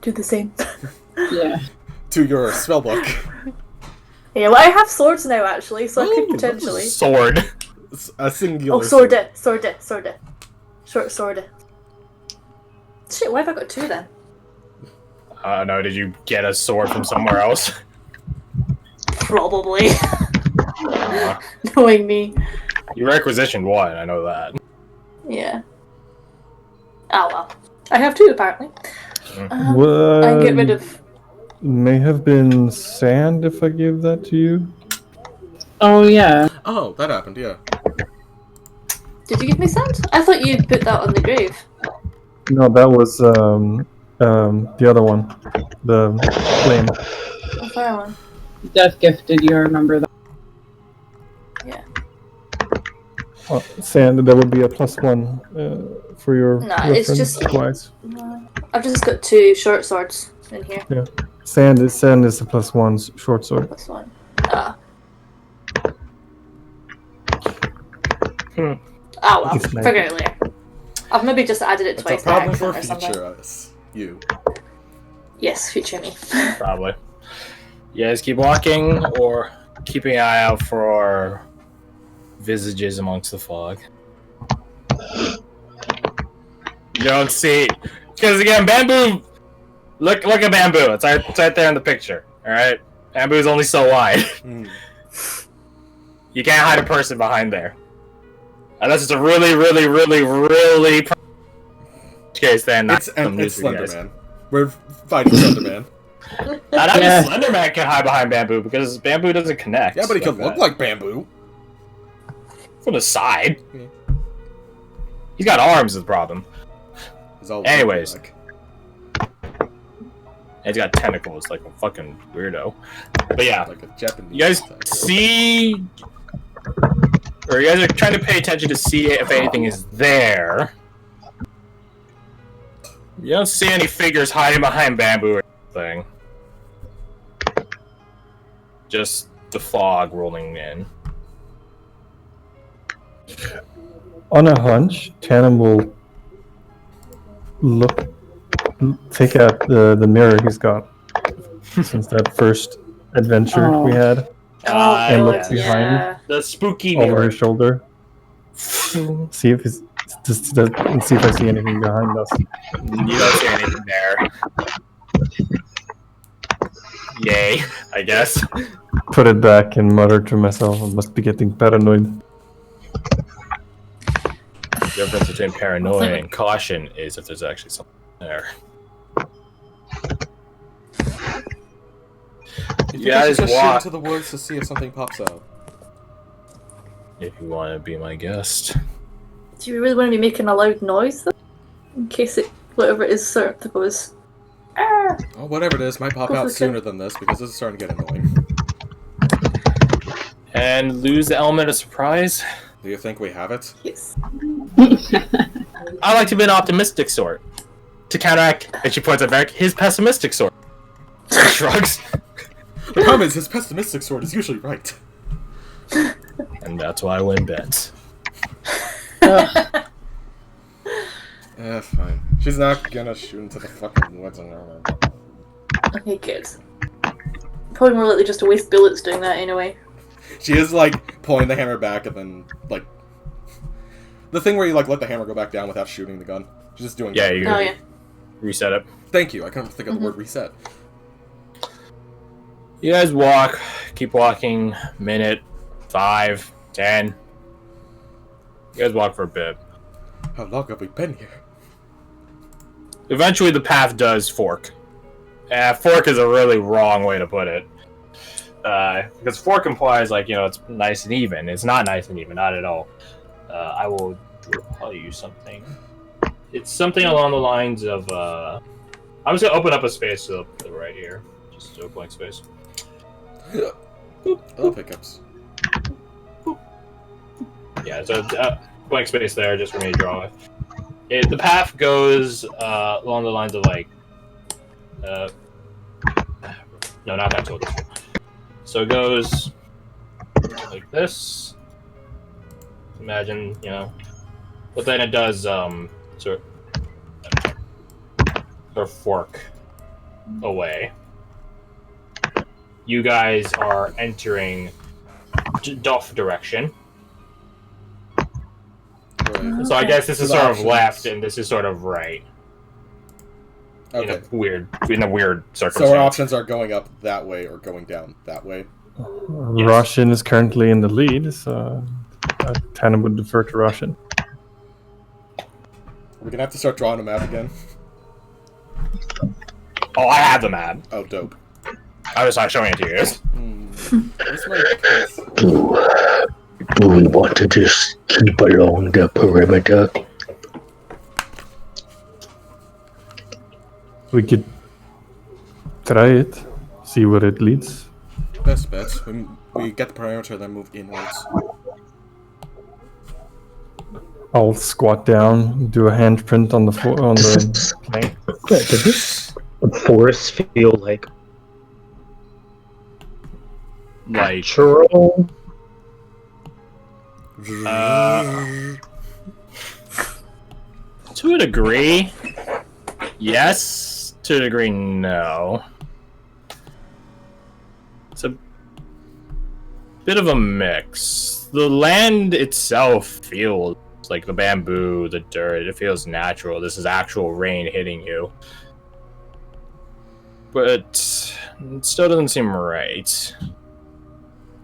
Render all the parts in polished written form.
do the same. Yeah. To your spell book. Yeah, well, I have swords now, actually, so I could potentially... Sword. A singular Oh, sword. Short sword. Shit, why have I got two then? No, did you get a sword from somewhere else? Probably. Knowing me. You requisitioned one, I know that. Yeah. Oh well. I have two, apparently. I get rid of... May have been sand if I give that to you. Oh, yeah. Oh, that happened, yeah. Did you give me sand? I thought you'd put that on the grave. No, that was the other one. The flame. The fire one. Death gifted you, remember that. Yeah. Oh, sand, that would be a +1 for your Nah, reference it's just... twice. I've just got two short swords in here. Yeah. Sand is a +1 short sword. Plus one. Oh well, figure it later. I've maybe just added it twice. It's a problem for or something. future us. You. Yes, future me. Probably. You guys keep walking, or keeping an eye out for visages amongst the fog. You don't see... Because again, bamboo... Look at bamboo. It's right there in the picture. Alright? Bamboo is only so wide. You can't hide a person behind there. Unless it's a really case, then it's Slenderman. We're fighting Slenderman. Not even Slenderman can hide behind bamboo because bamboo doesn't connect. Yeah, but he could look like bamboo. From the side. Yeah. He's got arms, is the problem. Anyways. He's got tentacles like a fucking weirdo. But yeah. Like a Japanese. You guys see... Or you guys are trying to pay attention to see if anything is there. You don't see any figures hiding behind bamboo or anything. Just the fog rolling in. On a hunch, Tannen will take out the mirror he's got since that first adventure we had. And look behind the spooky over mirror. his shoulder. See if and see if I see anything behind us. You don't see anything there. Yay, I guess. Put it back and mutter to myself, I must be getting paranoid. The difference between paranoia and caution is if there's actually something there. You guys just shoot into the woods to see if something pops out. If you want to be my guest. Do you really want to be making a loud noise, though? In case whatever it is, sort of goes... Oh, whatever it is, might pop out sooner than this, because this is starting to get annoying. And lose the element of surprise? Do you think we have it? Yes. I like to be an optimistic sort. To counteract, and she points at Varric, his pessimistic sort. He shrugs. The problem is, his pessimistic sword is usually right. And that's why I win bets. Fine. She's not gonna shoot into the fucking woods on her own. Okay, good. Probably more likely just to waste bullets doing that anyway. She is, like, pulling the hammer back and then, like... The thing where you, like, let the hammer go back down without shooting the gun. She's just doing that. You reset it. Thank you, I couldn't think of the word reset. You guys walk, keep walking, minute, 5, 10. You guys walk for a bit. How long have we been here? Eventually the path does fork. Fork is a really wrong way to put it. Because fork implies, like, you know, it's nice and even. It's not nice and even, not at all. I will tell you something. It's something along the lines of, I'm just going to open up a space to the right here. Just a blank space. Oh, pickups. Yeah, so blank space there just for me to draw it. The path goes along the lines of, like, no, not that total. So it goes like this. Imagine, you know, but then it does sort of fork away. You guys are entering Duff direction. Right. So I guess this is So the sort of options- left, and this is sort of right. Okay. In a weird circumstance. So our options are going up that way or going down that way. Yes. Russian is currently in the lead, so Tana would defer to Russian. We're gonna have to start drawing a map again. Oh, I have the map. Oh, dope. I was not showing it to you guys. Where's my case? Do we want to just keep along the perimeter? We could try it, see where it leads. Best bets. We get the perimeter, then move inwards. I'll squat down, do a handprint on the plank. Does this forest feel like natural? To a degree, yes. To a degree, no. It's a bit of a mix. The land itself feels like the bamboo, the dirt, it feels natural. This is actual rain hitting you. But it still doesn't seem right.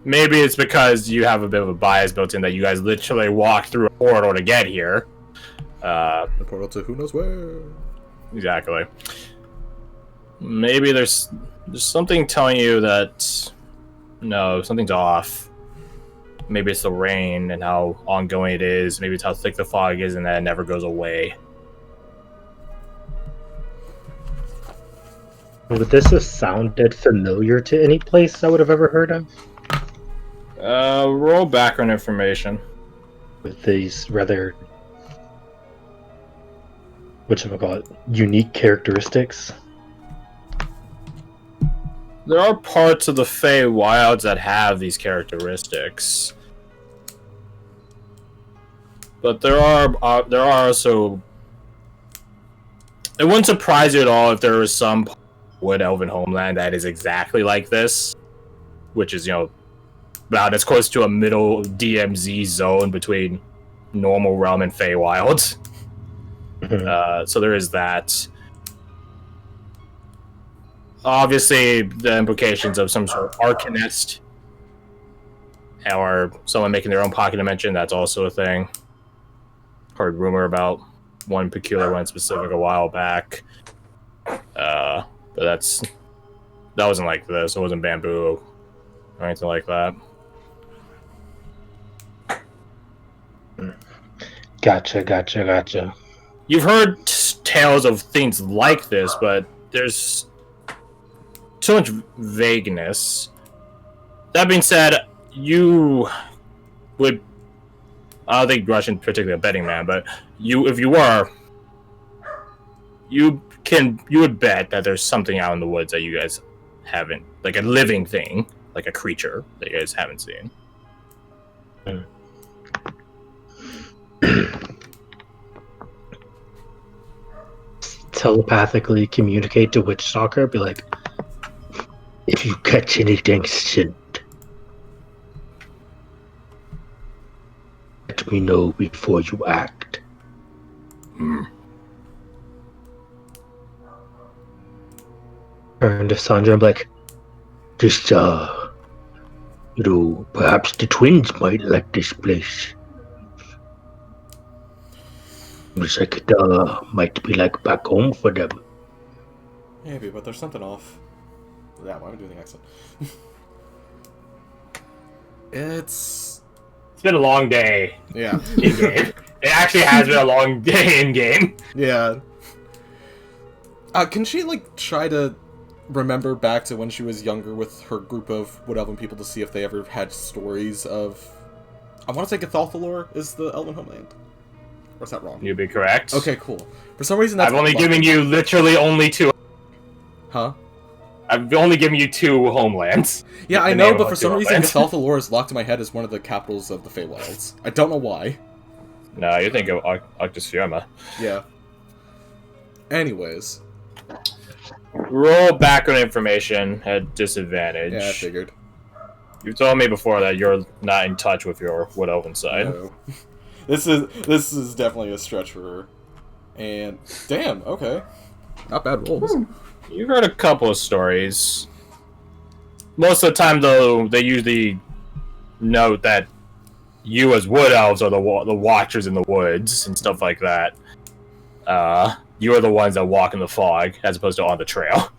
Maybe it's because you have a bit of a bias built in that you guys literally walked through a portal to get here. The portal to who knows where. Exactly. Maybe there's something telling you that no, something's off. Maybe it's the rain and how ongoing it is. Maybe it's how thick the fog is and that it never goes away. Would this have sounded familiar to any place I would have ever heard of? Roll background information. With these rather, whatchamacallit, unique characteristics? There are parts of the Feywilds that have these characteristics. But there are also... It wouldn't surprise you at all if there was some Wood Elven homeland that is exactly like this. Which is, about as close to a middle DMZ zone between normal realm and Feywild. So there is that. Obviously, the implications of some sort of Arcanist or someone making their own pocket dimension, that's also a thing. Heard rumor about one peculiar one specific a while back. But that wasn't like this. It wasn't bamboo or anything like that. Gotcha. You've heard tales of things like this, but there's too much vagueness. That being said, you would... I don't think Russian particularly a betting man, but if you were, you would bet that there's something out in the woods that you guys haven't, like a living thing, like a creature that you guys haven't seen. Telepathically communicate to Witch Stalker, be like, if you catch anything, send. Let me know before you act. Turn to Sandra and be like, just, perhaps the twins might like this place. Looks like it might be like back home for them. Maybe, but there's something off. Yeah, why am I doing the accent? It's been a long day. Yeah. In game. It actually has been a long day in game. Yeah. Can she try to remember back to when she was younger with her group of Wood Elven people to see if they ever had stories of... I want to say Gathalthalor is the Elven homeland. Or is that wrong? You'd be correct. Okay, cool. For some reason that's... I've only given you literally only 2... Huh? I've only given you 2 homelands. Yeah, I know, but for some reason Gathalthalor is locked in my head as one of the capitals of the Feywilds. I don't know why. No, you think of Arctus Fiorma. Yeah. Anyways. Roll background information at disadvantage. Yeah, I figured. You told me before that you're not in touch with your Wood Elven side. No. This is definitely a stretch for her. And damn, okay. Not bad rolls. You've heard a couple of stories. Most of the time, though, they usually note that you as Wood Elves are the watchers in the woods and stuff like that. You are the ones that walk in the fog, as opposed to on the trail.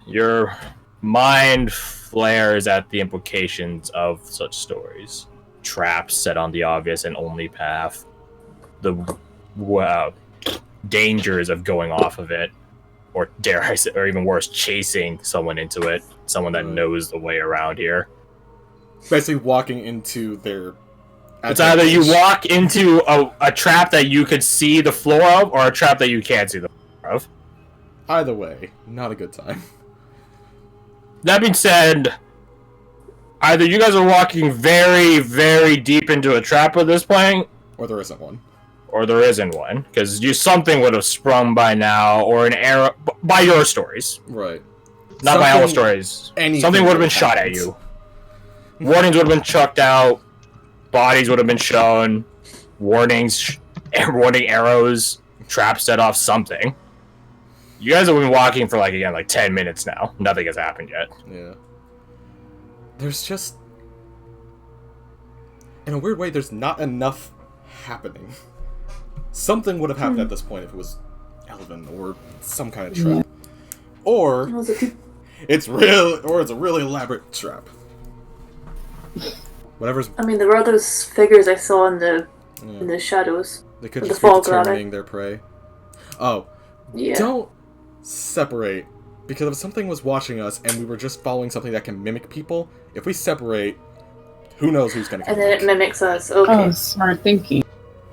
Your mind flares at the implications of such stories. Traps set on the obvious and only path. The dangers of going off of it. Or dare I say, or even worse, chasing someone into it. Someone that knows the way around here. Basically walking into their... It's either you walk into a trap that you could see the floor of, or a trap that you can't see the floor of. Either way, not a good time. That being said, either you guys are walking very, very deep into a trap at this point, or there isn't one. Or there isn't one, because something would have sprung by now, or an arrow by your stories. Right. Not by our stories. Something would have been shot at you. Warnings would have been chucked out. Bodies would have been shown. Warning arrows. Traps set off, something. You guys have been walking for, like 10 minutes now. Nothing has happened yet. Yeah. There's just... In a weird way, there's not enough happening. Something would have happened at this point if it was Elven or some kind of trap. Or it's a really elaborate trap. Whatever's... I mean, there were those figures I saw in the shadows. They could just be determining their prey. Oh. Yeah. Don't separate. Because if something was watching us and we were just following something that can mimic people, if we separate, who knows who's going to come And then back. it mimics us. Okay. Oh, smart thinking.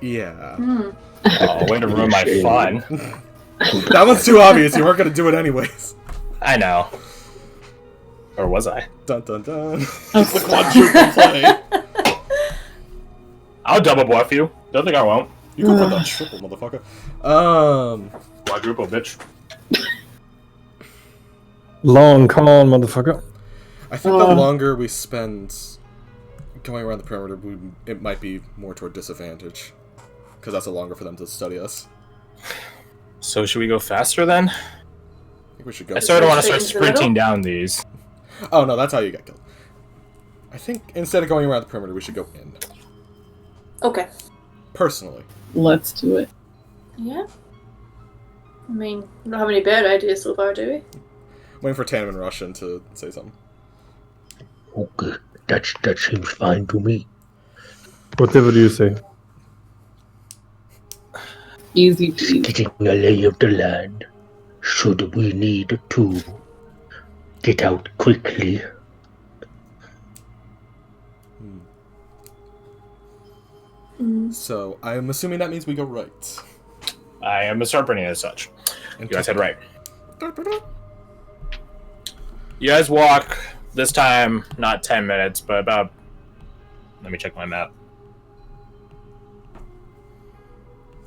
Yeah. Oh, way to ruin my fun. That one's too obvious. You weren't going to do it anyways. I know. Or was I? Dun dun dun. It's the quadruple play. I'll double bluff you. Don't think I won't. You go for the triple, motherfucker. Quadruple, bitch. Long con, motherfucker. I think the longer we spend going around the perimeter, it might be more toward disadvantage. Because that's longer for them to study us. So should we go faster then? I think we should go. I sort of want to start sprinting down these. Oh no, that's how you get killed. I think instead of going around the perimeter, we should go in. Okay. Personally. Let's do it. Yeah. I mean, we don't have any bad ideas so far, do we? Waiting for Tanem and Russian to say something. Okay, that seems fine to me. Whatever you say. Easy peasy. Getting a lay of the land. Should we need to get out quickly? So, I'm assuming that means we go right. I am interpreting it as such. You guys said right. You guys walk, this time, not 10 minutes, but about... Let me check my map.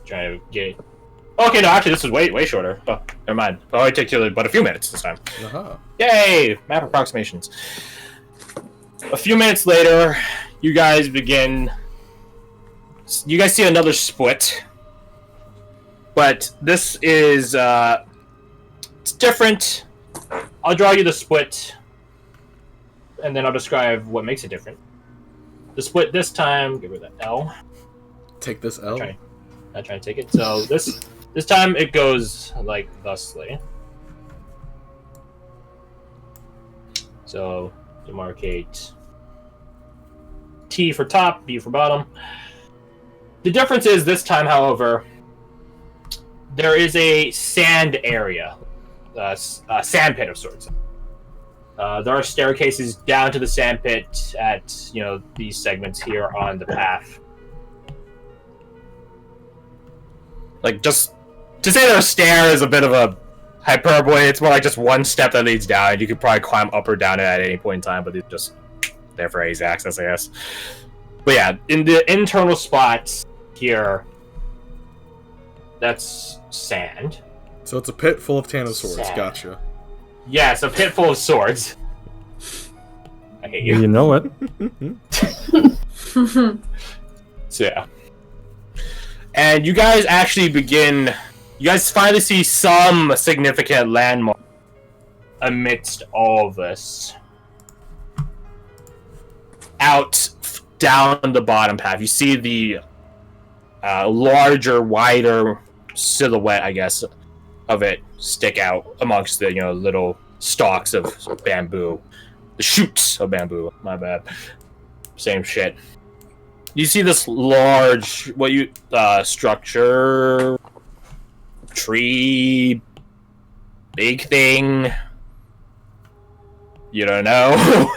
Trying to get... Okay, no, actually, this is way shorter. Oh, never mind. It'll only take you but a few minutes this time. Uh-huh. Yay! Map approximations. A few minutes later, you guys begin... You guys see another split. But this is, it's different. I'll draw you the split, and then I'll describe what makes it different. The split this time, give her that L. Take this L. Not trying to take it. So this time it goes like thusly. So demarcate T for top, B for bottom. The difference is this time, however, there is a sand area, a sand pit of sorts. There are staircases down to the sand pit at, these segments here on the path. Like, just to say there are stairs is a bit of a hyperbole. It's more like just one step that leads down. You could probably climb up or down it at any point in time, but they're just there for easy access, I guess. But yeah, in the internal spots here, That's sand. So it's a pit full of Tano swords. Sand. Gotcha. Yeah, it's a pit full of swords. I hate you. You know it. So yeah. And you guys actually begin... You guys finally see some significant landmark amidst all of this. Down the bottom path, you see the larger, wider silhouette, I guess, of it stick out amongst the little stalks of bamboo, the shoots of bamboo. My bad. Same shit. You see this large, structure, tree, big thing. You don't know.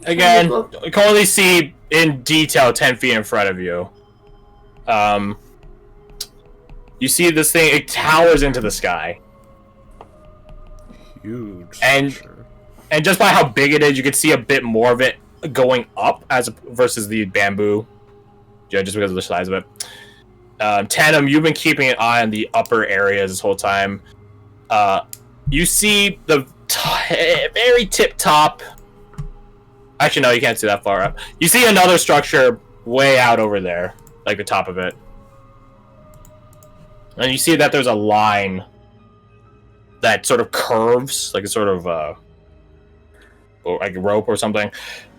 Again, you can only see in detail 10 feet in front of you. You see this thing, it towers into the sky. Huge. And just by how big it is, you can see a bit more of it going up versus the bamboo. Yeah, just because of the size of it. Tandem, you've been keeping an eye on the upper areas this whole time. You see the very tip top. Actually, no, you can't see that far up. You see another structure way out over there, like the top of it. And you see that there's a line that sort of curves, like a sort of, or like a rope or something.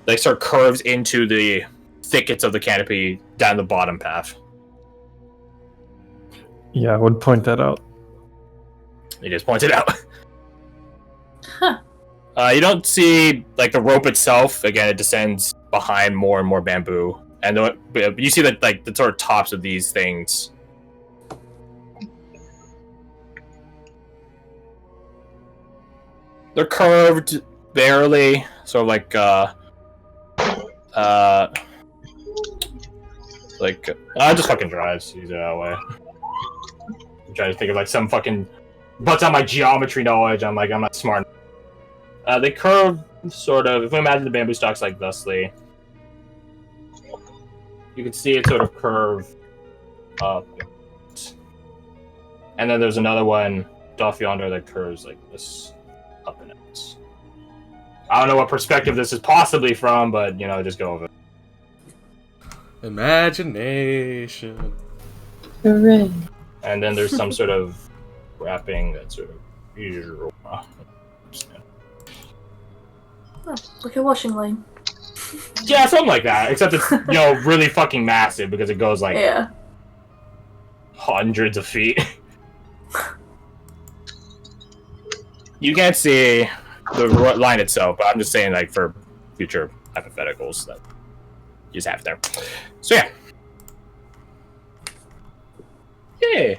Like sort of curves into the thickets of the canopy down the bottom path. Yeah, I would point that out. You just pointed out. Huh. You don't see like the rope itself. Again, it descends behind more and more bamboo, and you see that like the sort of tops of these things. They're curved barely, sort of like just fucking drives. Use it that way. I'm trying to think of like some fucking butts on my geometry knowledge. I'm not smart. They curve sort of. If we imagine the bamboo stalks like thusly, you can see it sort of curve up, and then there's another one off yonder that curves like this up and out. I don't know what perspective this is possibly from, but just go over it. Imagination. Hooray. And then there's some sort of wrapping that sort of. Oh, like a washing line. Yeah, something like that. Except it's really fucking massive because it goes like hundreds of feet. You can't see the line itself, but I'm just saying like for future hypotheticals that you just have it there. So yeah. Yeah.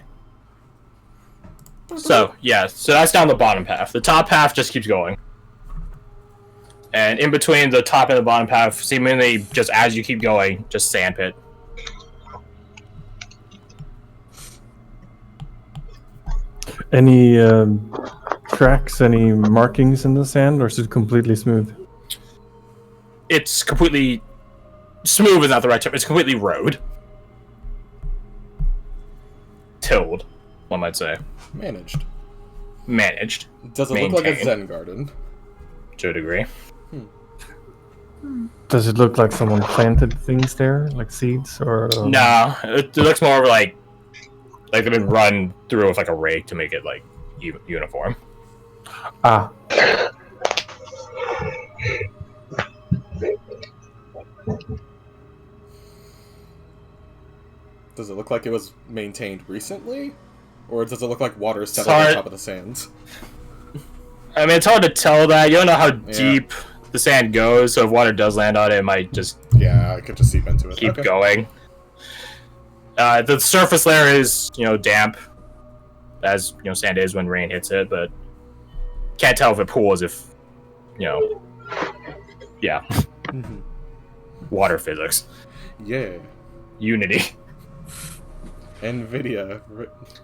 So that's down the bottom path. The top half just keeps going. And in between the top and the bottom path, seemingly just as you keep going, just sandpit. Any tracks, any markings in the sand, or is it completely smooth? It's completely smooth is not the right term. It's completely road. Tilled, one might say. Managed. Does it look like a Zen garden? To a degree. Does it look like someone planted things there, like seeds, or? No, it looks more like they've been run through with like a rake to make it like uniform. Ah. Does it look like it was maintained recently? Or does it look like water settled on top of the sand? I mean, it's hard to tell that. You don't know how deep the sand goes, so if water does land on it, it might just... Yeah, it could just seep into it. Keep going. The surface layer is, damp, as, sand is when rain hits it, but can't tell if it pools if, yeah. Water physics. Yeah. Unity. NVIDIA.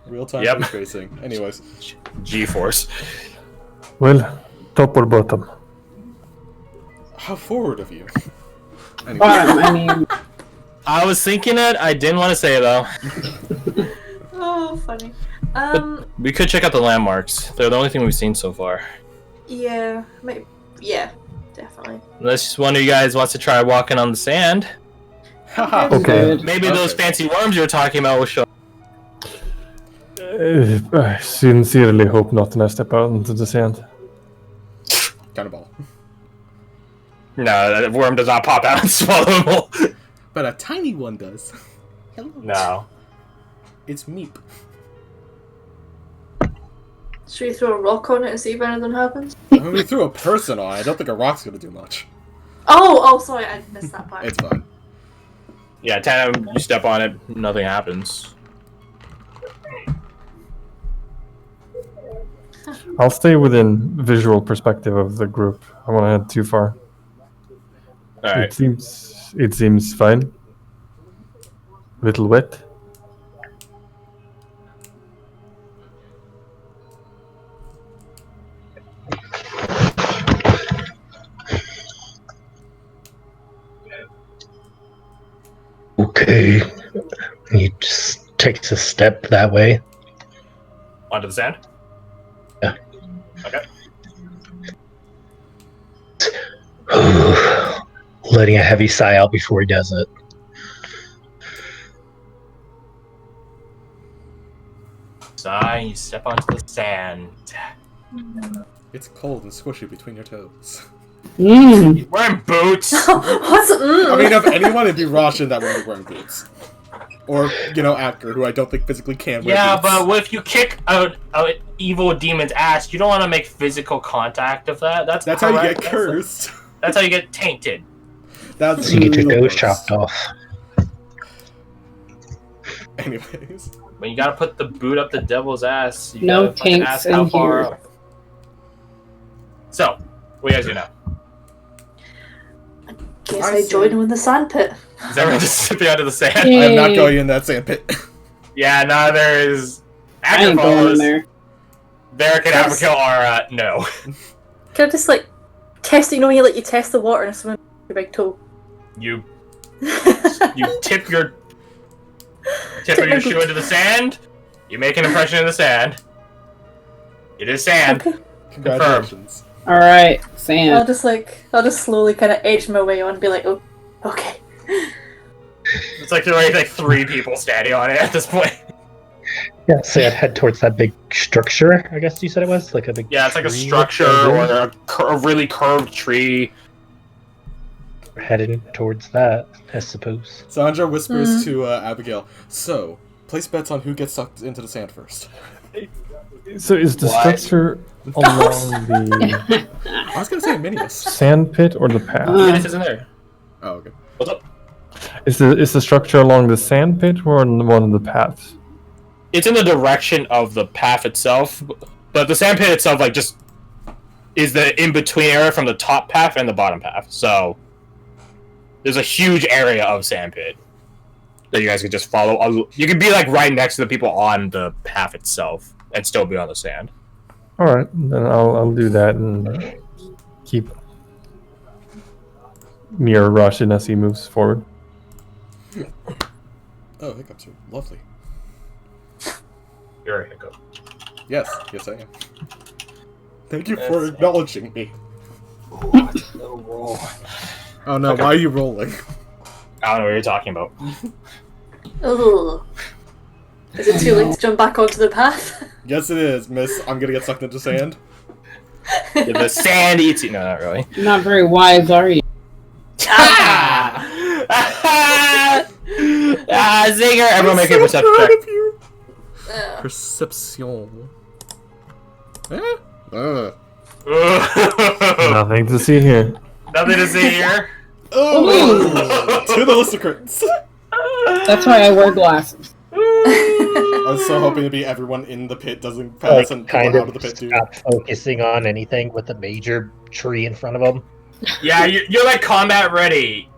Real-time ray tracing. Anyways. G-force. Well, top or bottom? How forward of you? Anyway. I mean, I was thinking it. I didn't want to say it though. Oh, funny. We could check out the landmarks. They're the only thing we've seen so far. Yeah, maybe. Yeah, definitely. Unless one of you guys wants to try walking on the sand. Haha. Okay. Maybe those fancy worms you were talking about will show. I sincerely hope not when I step out into the sand. Cannonball. No, that worm does not pop out and swallow them all. But a tiny one does. Hello. No. It's Meep. Should we throw a rock on it and see if anything happens? When we threw a person on, I don't think a rock's gonna do much. Oh, sorry, I missed that part. It's fine. Yeah, Tana, you step on it, nothing happens. I'll stay within visual perspective of the group. I won't head too far. Alright. It seems fine. Little wet. Okay. He just takes a step that way. Onto the sand? Yeah. Okay. Letting a heavy sigh out before he does it. Sigh, you step onto the sand. It's cold and squishy between your toes. mm. Wearing boots! What's I mean, if anyone, it'd be Roshan that would be wearing boots. Or, Atker, who I don't think physically can wear Yeah, boots. but what if you kick an evil demon's ass? You don't want to make physical contact of that. That's That's how you correct. get cursed. That's how you get tainted. That's You get your the nose worst. chopped off. Anyways. When you gotta put the boot up the devil's ass, you No gotta fucking tanks ask how in far here. up. So, what do you guys do now? Guess I I see. join him in the sandpit. Is everyone just slipping out of the sand? I am not Yay. going in that sandpit. Yeah, neither is I ain't going in Agrifolds. there. Derek and Yes. Abigail are, no. Can I just test it? When you test the water and swim with your big toe. You tip your tip of your shoe into the sand, you make an impression in the sand. It is sand. Okay. Congratulations. Alright, I'll sand. just slowly kind of edge my way on and be like, oh, okay. It's like there are like 3 people standing on it at this point. Yeah, so I'd head towards that big structure, I guess you said it was? Like a big Yeah, it's like a tree structure or a really curved tree. We're headed towards that, I suppose. Sandra whispers to Abigail, so, place bets on who gets sucked into the sand first. So is the What? structure along the I was gonna say Minimus. sand pit or the path? Yes, it's in there. Oh, okay. What's up? Is the structure along the sand pit or on one of the paths? It's in the direction of the path itself, but the sand pit itself, just is the in-between area from the top path and the bottom path. So there's a huge area of sand pit that you guys could just follow. You could be right next to the people on the path itself and still be on the sand. All right, then I'll do that and keep near Roshan as he moves forward. Oh, hiccups are lovely. You're a hiccup. Yes, I am. Thank you for acknowledging me. Oh no, Okay. why are you rolling? I don't know what you're talking about. Ugh. Is it too late to jump back onto the path? Yes, it is, miss. I'm gonna get sucked into sand. Yeah, the sand eats you. No, not really. You're not very wise, are you? Zinger! Everyone make a perception check. Perception. Nothing to see here. Nothing to see here. Oh! To the list of curtains. That's why I wear glasses. I was so hoping to be everyone in the pit doesn't pass and Kind people out of of the pit too. stop focusing on anything with a major tree in front of them. Yeah, you're combat ready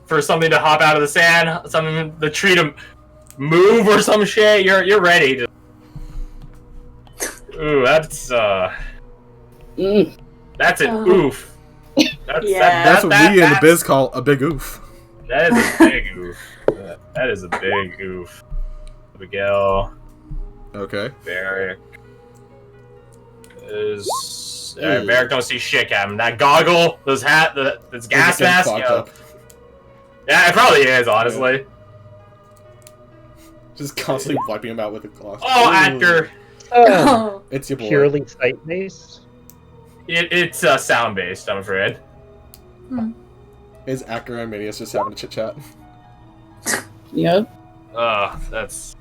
for something to hop out of the sand, the tree to move or some shit. You're ready to. Ooh, that's Mm. that's an Oh. oof. Yeah. That's what we in the biz call a big oof. That is a big oof. That is a big oof. Miguel. Okay. Varric. Varric don't see shit, Captain. That goggle, those hat, this gas mask. Yeah, it probably is, honestly. Yeah. Just constantly wiping him out with a cloth. Oh, actor. It's your boy. Purely sight-based? It's sound-based, I'm afraid. Is Actor and Manius just having a chit-chat? Yep. That's...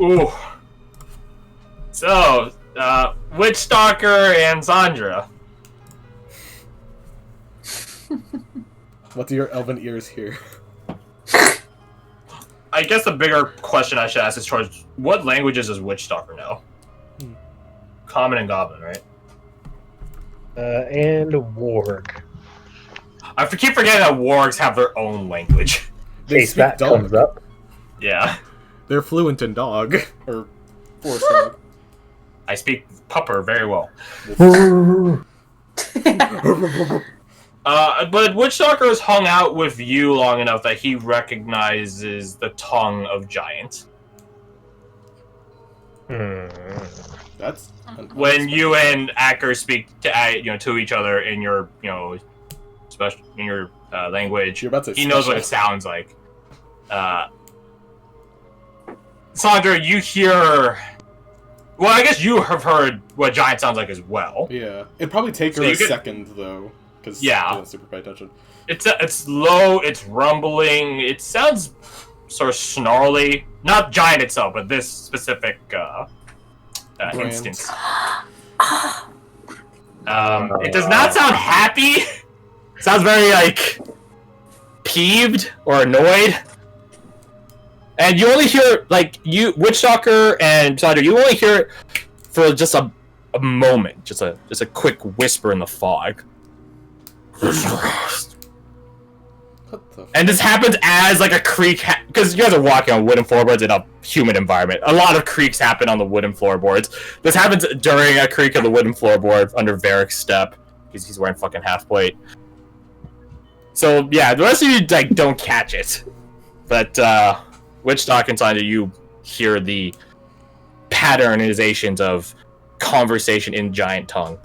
Ooh. So, Witch Stalker and Sandra. What do your elven ears hear? I guess the bigger question I should ask is towards what languages does Witch Stalker know? Common and Goblin, right? And Warg. I keep forgetting that wargs have their own language. They Case speak that dog. comes up. Yeah. They're fluent in dog. Or forest dog. I speak pupper very well. But Witch Stalker has hung out with you long enough that he recognizes the tongue of giant. That's When you and Acker speak to each other in your language, You're about to he knows what it sounds like. Sandra, you hear. Well, I guess you have heard what giant sounds like as well. Yeah. It'd probably take her a second though. Because she doesn't super pay attention. It's low, it's rumbling, it sounds sort of snarly. Not giant itself, but this specific instance. It does not sound happy. It sounds very, like, peeved or annoyed. And you only hear, like, Witch Stalker and Sandra, you only hear it for just a moment. Just a quick whisper in the fog. And this happens as like a creak, because you guys are walking on wooden floorboards in a humid environment. A lot of creaks happen on the wooden floorboards. This happens during a creak of the wooden floorboard under Varric's step, because he's wearing fucking half plate. So yeah, the rest of you like don't catch it, but Witch Stalker and Sandra, you hear the patternizations of conversation in giant tongue.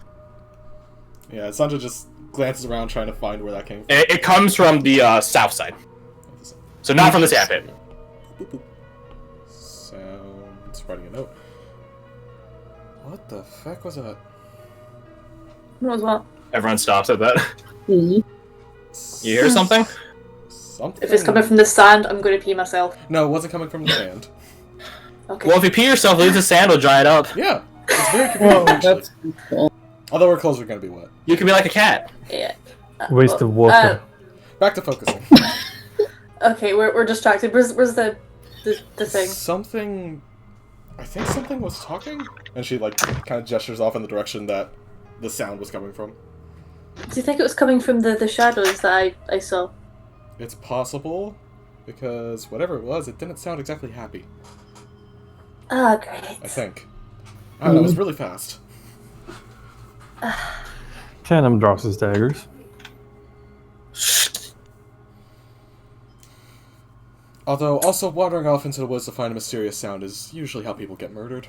Yeah, Sandra just glances around trying to find where that came from. It comes from the south side. So not from the sand pit. Sounds writing a note. What the fuck was that? What was what? Everyone stops at that. You hear something? Something? If it's coming from the sand, I'm going to pee myself. No, it wasn't coming from the sand. Okay. Well, if you pee yourself, at least the sand will dry it up. Yeah, it's very convenient. That's cool. Although our clothes are going to be wet. You can be like a cat. Yeah. Waste of water. Back to focusing. Okay, we're distracted. Where's the thing? Something... I think something was talking? And she, like, kind of gestures off in the direction that the sound was coming from. Do you think it was coming from the shadows that I saw? It's possible, because whatever it was, it didn't sound exactly happy. Ah, great. I think. I don't know, it was really fast. Canham drops his daggers. Although, also wandering off into the woods to find a mysterious sound is usually how people get murdered.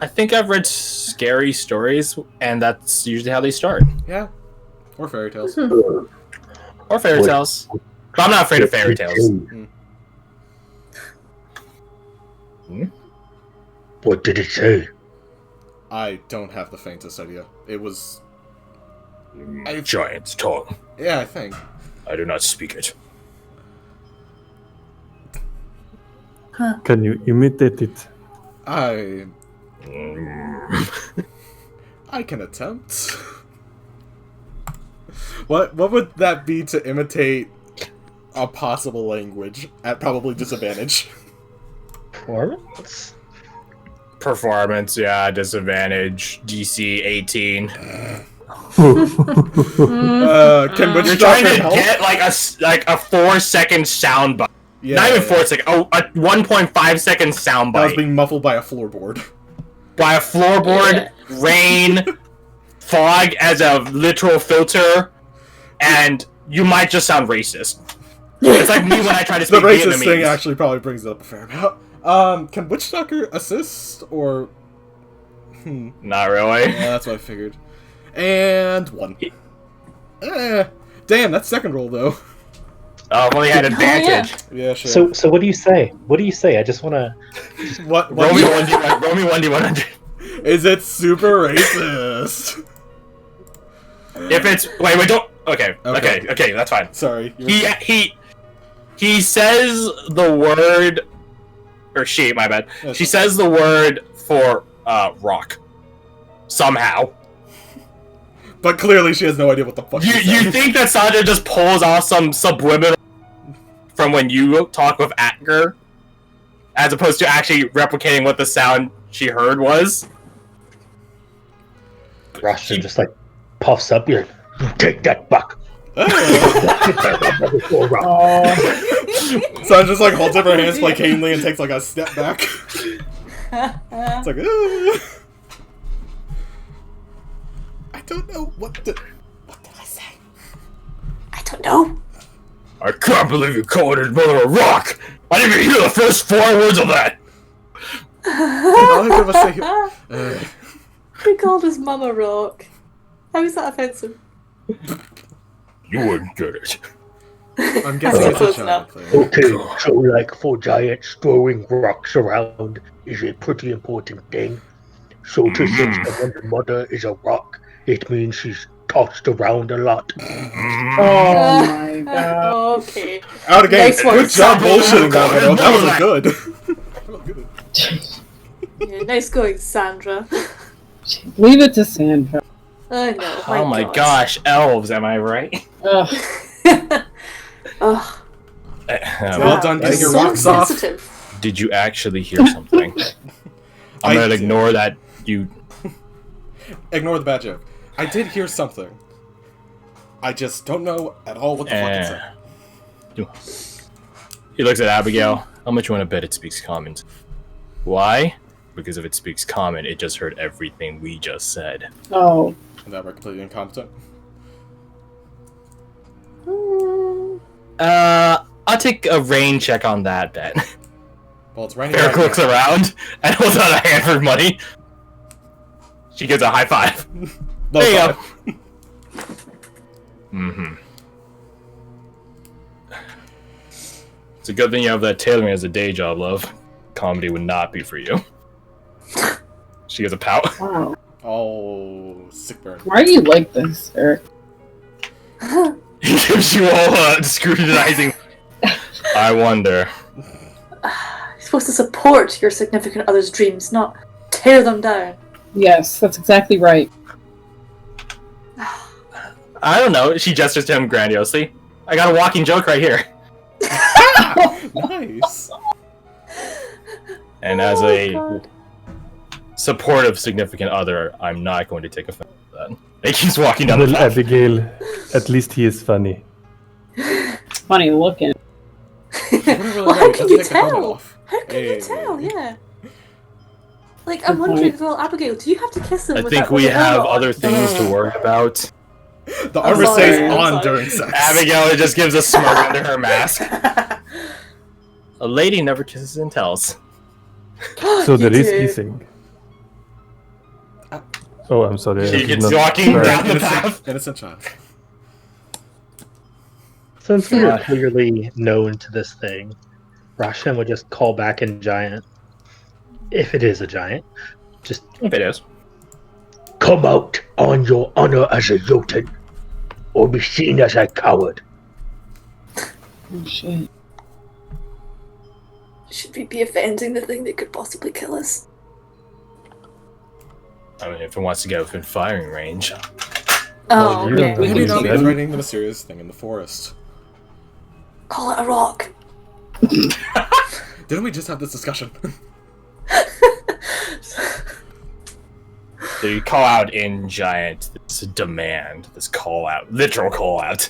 I think I've read scary stories, and that's usually how they start. Yeah. Or fairy tales. Or fairy tales. But I'm not afraid of fairy tales. What did it say? I don't have the faintest idea. It was... Giant's tongue. Yeah, I think. I do not speak it. Can you imitate it? I can attempt. What would that be to imitate a possible language at probably disadvantage? Performance? Performance, yeah, disadvantage, DC 18. Can Witch You're trying Stalker to help? get like a 4-second soundbite. Yeah, Not even yeah. 4 seconds. Oh, a 1.5 second That was soundbite. being muffled by a floorboard. By a floorboard, rain, fog as a literal filter, and you might just sound racist. It's like me when I try to The speak racist Vietnamese. thing actually probably brings it up a fair amount. Can Witch Doctor assist, or... Not really. Yeah, that's what I figured. And 1. Damn, that's second roll, though. Oh, I've only had advantage. Yeah, sure. So what do you say? What do you say? I just want to. What Roll me 1d100. is it super racist? If it's wait, don't. Okay, that's fine. Sorry. He says the word, or she, my bad. That's She fine. says the word for rock. Somehow. But clearly she has no idea what the fuck she's You saying. think that Sandra just pulls off some subliminal from when you talk with Atger, as opposed to actually replicating what the sound she heard was? Russian just like puffs up. You're like, you take that back. So I just like holds up her hands placatingly and takes like a step back. It's like, I don't know what did I say? I don't know. I can't believe you called his mother a rock! I didn't even hear the first 4 words of that! All I could say, He called his mum a rock. How is that offensive? You wouldn't get it. I'm guessing it's a Close child enough. thing. Okay, so like for giants throwing rocks around is a pretty important thing. So to say someone's mother is a rock, it means she's tossed around a lot. Oh my god. Okay. Out of game. Nice one. Good job bullshitting that one. That was good. Yeah, nice going, Sandra. Leave it to Sandra. I know. Oh my God. gosh, elves, am I right? Ugh. Ugh. Well done getting your so rocks off. sensitive. Did you actually hear something? I'm gonna did. ignore that you... Ignore the bad joke. I did hear something. I just don't know at all what the fuck it said. He looks at Abigail. How much you want to bet it speaks common? Why? Because if it speaks common, it just heard everything we just said. Oh. Is that we're completely incompetent? I'll take a rain check on that bet. Well, it's raining. Eric right looks now. around and holds out a hand for money. She gives a high five. No, There you fine. go. Mm-hmm. It's a good thing you have that tailoring as a day job, love. Comedy would not be for you. She gives a pout. Wow. Oh, sick burn. Why are you like this, Eric? He gives you all scrutinizing. I wonder. You're supposed to support your significant other's dreams, not tear them down. Yes, that's exactly right. I don't know. She gestures to him grandiosely. I got a walking joke right here. Nice. And as Oh, a God. supportive significant other, I'm not going to take offense to that. He keeps walking down the Well, path. Abigail, at least he is funny. Funny looking. Well, how can you tell? How can Hey. you tell? Yeah. Like, I'm wondering as well, Abigail, do you have to kiss him? I with think that we with the have armor on? other things to worry about. The armor sorry, stays I'm on sorry. during sex. Abigail just gives a smirk under her mask. A lady never kisses and tells. So there You is do. kissing. Oh, I'm sorry. I She did gets not- walking sorry. down the path. Innocent child. Since we Yeah. are clearly known to this thing, Rashan would just call back in giant. If it is a giant, just If it is. come out on your honor as a Jotun, or be seen as a coward. Oh shit. Should we be offending the thing that could possibly kill us? I mean, if it wants to get within firing range. Oh, you okay. don't We Maybe think can not so. be keep- writing the mysterious thing in the forest. Call it a rock. Didn't we just have this discussion? So you call out in giant this demand, this call out, literal call out.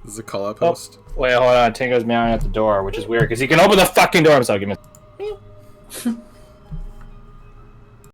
This is a call out Oh. post. Wait, hold on. Tingo's meowing at the door, which is weird because he can open the fucking door himself. Give me.